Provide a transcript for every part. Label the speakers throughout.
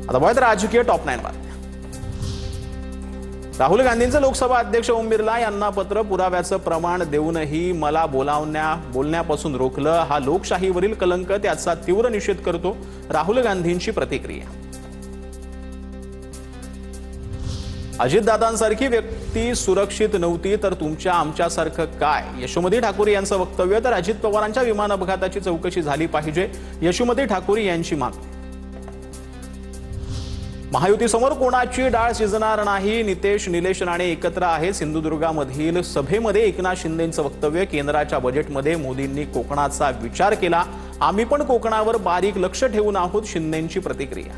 Speaker 1: आता बघूयात राजकीय टॉप 9 बातम्या। राहुल गांधींचे लोकसभा अध्यक्ष ओम बिर्ला यांना पत्र, पुराव्याचं प्रमाण देऊनही मला बोलण्यापासून रोखलं, हा लोकशाहीवरील कलंक, त्याचा तीव्र निषेध करतो। राहुल गांधींची प्रतिक्रिया। अजितदादांसारखी व्यक्ती सुरक्षित नव्हती तर तुमच्या आमच्यासारखं काय, यशोमती ठाकूर यांचं वक्तव्य। तर अजित पवारांच्या विमान अपघाताची चौकशी झाली पाहिजे, यशोमती ठाकूर यांची मागणी। महायुतीसमोर कोणाची डाळ शिजणार नाही, निलेश राणे एकत्र आहे। सिंधुदुर्गामधील सभेमध्ये एकनाथ शिंदेंचं वक्तव्य। केंद्राच्या बजेटमध्ये मोदींनी कोकणाचा विचार केला, आम्ही पण कोकणावर बारीक लक्ष ठेवून आहोत, शिंदेंची प्रतिक्रिया।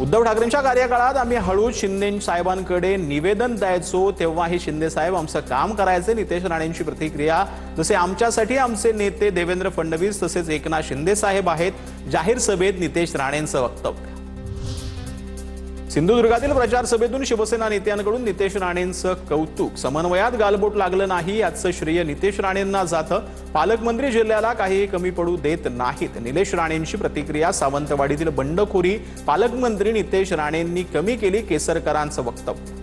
Speaker 1: उद्धव ठाकरेंच्या कार्यकाळात आम्ही हळूच शिंदे साहेबांकडे निवेदन द्यायचो, तेव्हा हे शिंदे साहेब आमचं काम करायचे, नितेश राणेंची प्रतिक्रिया। जसे आमच्यासाठी आमचे नेते देवेंद्र फडणवीस तसेच एकनाथ शिंदे साहेब आहेत, जाहीर सभेत नितेश राणेंचं वक्तव्य। सिंधुदुर्गातील प्रचार सभेतून शिवसेना नेत्यांकडून नितेश राणेंचं कौतुक। समन्वयात गालबोट लागलं नाही याचं श्रेय नितेश राणेंना जातं, पालकमंत्री जिल्ह्याला काही कमी पडू देत नाहीत, निलेश राणेंची प्रतिक्रिया। सावंतवाडीतील बंडखोरी पालकमंत्री नितेश राणेंनी कमी केली, केसरकरांचं वक्तव्य।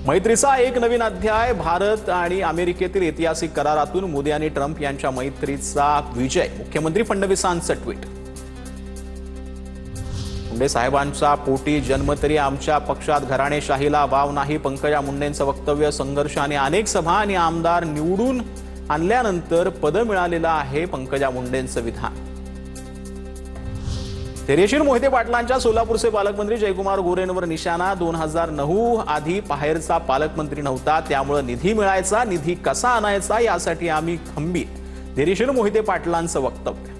Speaker 1: मैत्रीचा एक नवीन अध्याय, भारत आणि अमेरिकेतील ऐतिहासिक करारातून मोदी आणि ट्रम्प यांच्या मैत्रीचा विजय, मुख्यमंत्री फडणवीसांचं ट्विट। मुंडे साहेबांचा पोटी जन्म तरी आमच्या पक्षात घराणेशाहीला वाव नाही, पंकजा मुंडेंचं वक्तव्य। संघर्ष आणि अनेक सभा आणि आमदार निवडून आणल्यानंतर पद मिळालेलं आहे, पंकजा मुंडेंचं विधान। धैर्यशील मोहिते पाटलांच्या सोलापूरचे पालकमंत्री जयकुमार गोरेंवर निशाणा। 2009 आधी बाहेरचा पालकमंत्री नव्हता, त्यामुळे निधी मिळायचा, निधी कसा आणायचा यासाठी आम्ही खंबीर, धैर्यशील मोहिते पाटलांचं वक्तव्य।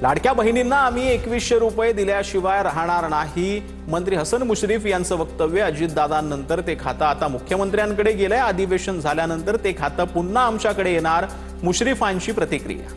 Speaker 1: लाडक्या बहिणींना आम्ही 2100 रुपये दिल्याशिवाय राहणार नाही, मंत्री हसन मुश्रीफ यांचं वक्तव्य। अजितदादांनंतर ते खातं आता मुख्यमंत्र्यांकडे गेलंय, अधिवेशन झाल्यानंतर ते खातं पुन्हा आमच्याकडे येणार, मुश्रीफांची प्रतिक्रिया।